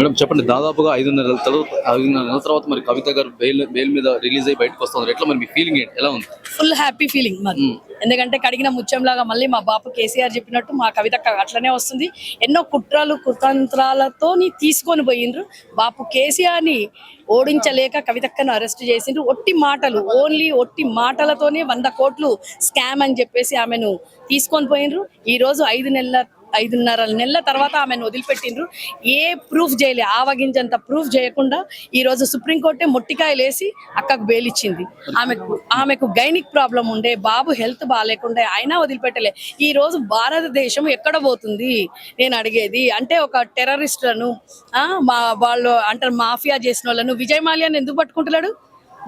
Madam చెప్పండి, దాదాపుగా 5 నెలల తర్వాత మరి కవిత గారు బెయిల్ మీద రిలీజ్ అయ్యి బయటకు వస్తుంది. ఎట్లా మరి మీ ఫీలింగ్ ఏంటి, ఎలా ఉంది? ఫుల్ హ్యాపీ ఫీలింగ్ మరి. ఎందుకంటే కడిగిన ముత్యంలాగా మళ్ళీ మా బాపు కేసీఆర్ చెప్పినట్టు మా కవిత అట్లనే వస్తుంది. ఎన్నో కుట్రలు కుతంత్రాలతో తీసుకొని పోయిండ్రు. బాపు కేసీఆర్ ని ఓడించలేక కవితక్కను అరెస్ట్ చేసిండ్రు. ఒట్టి మాటలు, ఓన్లీ ఒట్టి మాటలతోనే 100 కోట్లు స్కామ్ అని చెప్పేసి ఆమెను తీసుకొని పోయిండ్రు. ఈ రోజు 5.5 నెలల తర్వాత ఆమెను వదిలిపెట్టిండ్రు. ఏ ప్రూఫ్ చేయలే, ఆవగింజంత ప్రూఫ్ చేయకుండా ఈ రోజు సుప్రీంకోర్టే మొట్టికాయలు వేసి అక్కకు బెయిల్ ఇచ్చింది. ఆమెకు గైనిక్ ప్రాబ్లం ఉండే, బాబు హెల్త్ బాగాలేకుండే, అయినా వదిలిపెట్టలే. ఈ రోజు భారతదేశం ఎక్కడ పోతుంది నేను అడిగేది. అంటే ఒక టెర్రరిస్టులను వాళ్ళు అంటారు మాఫియా చేసిన వాళ్ళను విజయ్ మాల్యాన్ని ఎందుకు పట్టుకుంటున్నాడు?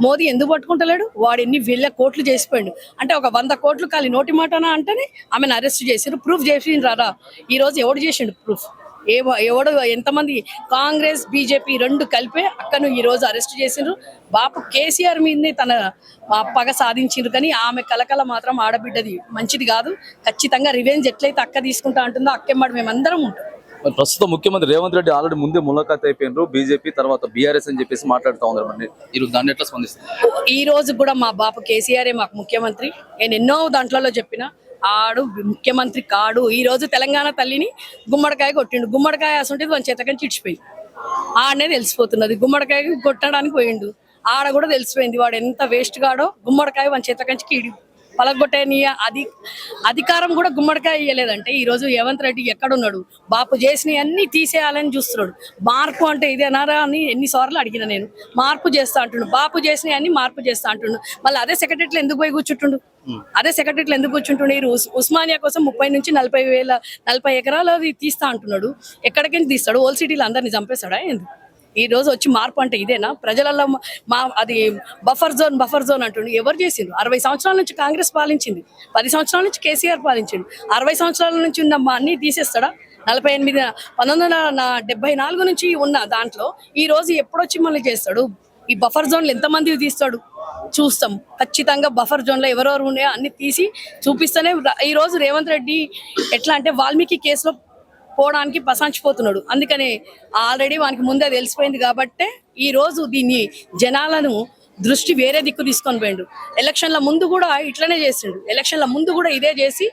మోదీ ఎందుకు పట్టుకుంటలేడు? వాడు ఎన్ని వేల కోట్లు చేసిపోయాడు. అంటే ఒక 100 కోట్లు ఖాళీ నోటి మాటనా అంటేనే ఆమెను అరెస్ట్ చేసారు. ప్రూఫ్ చేసిండ్రా? ఈ రోజు ఎవడు చేసిండు ప్రూఫ్? ఎవడు ఎంతమంది కాంగ్రెస్ బీజేపీ 2 కలిపే అక్కను ఈ రోజు అరెస్ట్ చేసిండ్రు. బాపు కేసీఆర్ మీదనే తన పగ సాధించిండ్రు. కానీ ఆమె కలకల మాత్రం ఆడబిడ్డది మంచిది కాదు. ఖచ్చితంగా రివెంజ్ ఎట్లయితే అక్క తీసుకుంటా అంటుందో అక్కెమ్మడి మేమందరం ఉంటాం. ప్రస్తుతం ముఖ్యమంత్రి రేవంత్ రెడ్డి ఆల్రెడీ ముందే ములాఖాత్ అయిపోయినారు. బీజేపీ తర్వాత బీఆర్ఎస్ అని చెప్పేసి మాట్లాడుతూ ఉన్నారు. మీరు దాన్ని ఎట్లా స్పందిస్తారు? ఈ రోజు కూడా మా బాపు కేసీఆర్ మాకు ముఖ్యమంత్రి. నేను ఎన్నో దాంట్లో చెప్పిన ఆడు ముఖ్యమంత్రి కాడు. ఈ రోజు తెలంగాణ తల్లిని గుమ్మడికాయ కొట్టిండు. గుమ్మడికాయ అసంటే మన చేతకని చిడిచిపోయి ఆడనే తెలిసిపోతున్నది. గుమ్మడికాయ కొట్టడానికి పోయిండు, ఆడ కూడా తెలిసిపోయింది వాడు ఎంత వేస్ట్ గాడో. గుమ్మడికాయ మన చేతకంచి కీడి పలగొట్టే అధికారం కూడా గుమ్మడికాయ ఇయ్యలేదంటే ఈ రోజు రేవంత్ రెడ్డి ఎక్కడున్నాడు? బాపు చేసినవి అన్ని తీసేయాలని చూస్తున్నాడు. మార్పు అంటే ఇదేనారా అని ఎన్నిసార్లు అడిగిన నేను. మార్పు చేస్తా అంటుండు. బాపు చేసినవి అన్ని మార్పు చేస్తా అంటుండు. మళ్ళీ అదే సెక్రటరీలో ఎందుకు పోయి కూర్చుంటుండు? ఉస్మానియా కోసం 30 నుంచి 40 ఎకరాలు తీస్తా అంటున్నాడు. ఎక్కడికి తీస్తాడు? ఓల్డ్ సిటీలో అందరినీ చంపేస్తాడా ఎందుకు? ఈ రోజు వచ్చి మార్పు అంటే ఇదేనా? ప్రజలలో అది బఫర్ జోన్ అంటుండు. ఎవరు చేసిండ్రు? 60 సంవత్సరాల నుంచి కాంగ్రెస్ పాలించింది, 10 సంవత్సరాల నుంచి కేసీఆర్ పాలించిండు. 60 సంవత్సరాల నుంచి ఉన్న అన్ని తీసేస్తాడా? 1974 నుంచి ఉన్న దాంట్లో ఈ రోజు ఎప్పుడొచ్చి మళ్ళీ చేస్తాడు? ఈ బఫర్ జోన్లు ఎంతమంది తీస్తాడు చూస్తాం. ఖచ్చితంగా బఫర్ జోన్ లో ఎవరెవరు ఉన్నాయో అన్ని తీసి చూపిస్తేనే. ఈ రోజు రేవంత్ రెడ్డి ఎట్లా అంటే వాల్మీకి కేసులో పోవడానికి పసాంచిపోతున్నాడు. అందుకనే ఆల్రెడీ వానికి ముందే తెలిసిపోయింది కాబట్టే ఈ రోజు దీన్ని జనాలను దృష్టి వేరే దిక్కు తీసుకొని పోయిండు. ఎలక్షన్ల ముందు కూడా ఇట్లనే చేసిండు. ఎలక్షన్ల ముందు కూడా ఇదే చేసి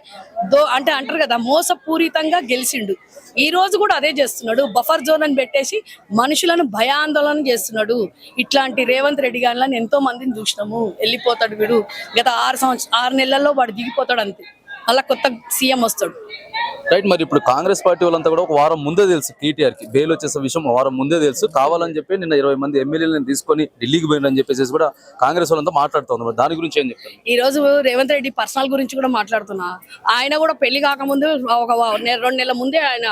అంటే అంటారు కదా మోసపూరితంగా గెలిచిండు. ఈ రోజు కూడా అదే చేస్తున్నాడు. బఫర్ జోన్ అని పెట్టేసి మనుషులను భయాందోళన చేస్తున్నాడు. ఇట్లాంటి రేవంత్ రెడ్డి గారిని ఎంతో మందిని చూసినాము. వెళ్ళిపోతాడు వీడు. గత 6 నెలల్లో వాడు దిగిపోతాడు అంతే. అలా కొత్త సీఎం వస్తాడు. రైట్. మరి ఇప్పుడు కాంగ్రెస్ పార్టీ వాళ్ళంతా కూడా ఒక వారం ముందే తెలుసు కేటీఆర్ కి బెయిల్ వచ్చేసే విషయం వారం ముందే తెలుసు. కావాలని చెప్పి నిన్న 20 మంది ఎమ్మెల్యేలను తీసుకొని ఢిల్లీకి పోయినని చెప్పేసి కూడా కాంగ్రెస్ వాళ్ళంతా మాట్లాడుతుంది. మరి దాని గురించి ఏం చెప్తారు? ఈ రోజు రేవంత్ రెడ్డి పర్సనల్ గురించి కూడా మాట్లాడుతున్నా. ఆయన కూడా పెళ్లి కాకముందు ఒక 2 నెలల ముందే ఆయన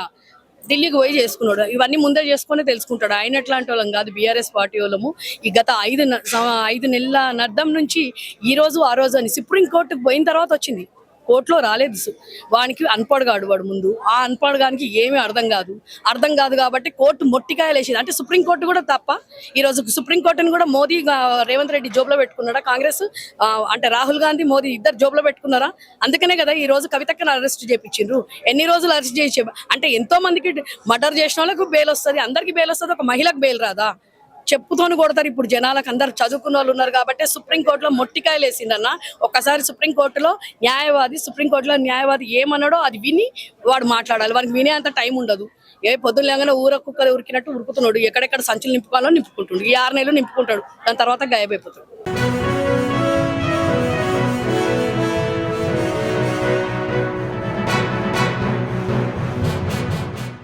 ఢిల్లీకి పోయి చేసుకున్నాడు. ఇవన్నీ ముందే చేసుకుని తెలుసుకుంటాడు. ఆయన ఎట్లాంటి వాళ్ళం కాదు, బీఆర్ఎస్ పార్టీ వాళ్ళము. ఈ గత 5 నెలల నర్దం నుంచి ఈ రోజు ఆ రోజు అని సుప్రీంకోర్టుకు పోయిన తర్వాత వచ్చింది. కోర్టులో రాలేదు. వానికి అన్పడగాడు వాడు ముందు. ఆ అన్పడగానికి ఏమీ అర్థం కాదు కాబట్టి కోర్టు మొట్టికాయలు వేసింది. అంటే సుప్రీంకోర్టు కూడా తప్ప. ఈరోజు సుప్రీంకోర్టుని కూడా మోదీ రేవంత్ రెడ్డి జోబులో పెట్టుకున్నాడా? కాంగ్రెస్ అంటే రాహుల్ గాంధీ మోదీ ఇద్దరు జోబులో పెట్టుకున్నారా? అందుకనే కదా ఈ రోజు కవితక్కను అరెస్ట్ చేయించిండ్రు. ఎన్ని రోజులు అరెస్ట్ చేసి అంటే ఎంతో మందికి మర్డర్ చేసిన వాళ్ళకు బెయిల్ వస్తుంది, అందరికి బెయిల్ వస్తుంది, ఒక మహిళకు బెయిల్ రాదా? చెప్పుతోని కొడతారు. ఇప్పుడు జనాలకు అందరు చదువుకున్న వాళ్ళు ఉన్నారు కాబట్టి సుప్రీంకోర్టులో మొట్టికాయలు వేసిండన్న. ఒక్కసారి సుప్రీంకోర్టులో న్యాయవాది ఏమన్నాడో అది విని వాడు మాట్లాడాలి. వానికి వినే అంత టైం ఉండదు. పొద్దున లేగానే కుక్కలు ఉరికినట్టు ఉరుకుతున్నాడు. ఎక్కడెక్కడ సంచులు నింపుకోవాలో నింపుకుంటుండు. ఈ 6 నెలలు నింపుకుంటాడు, దాని తర్వాత గాయబైపోతాడు.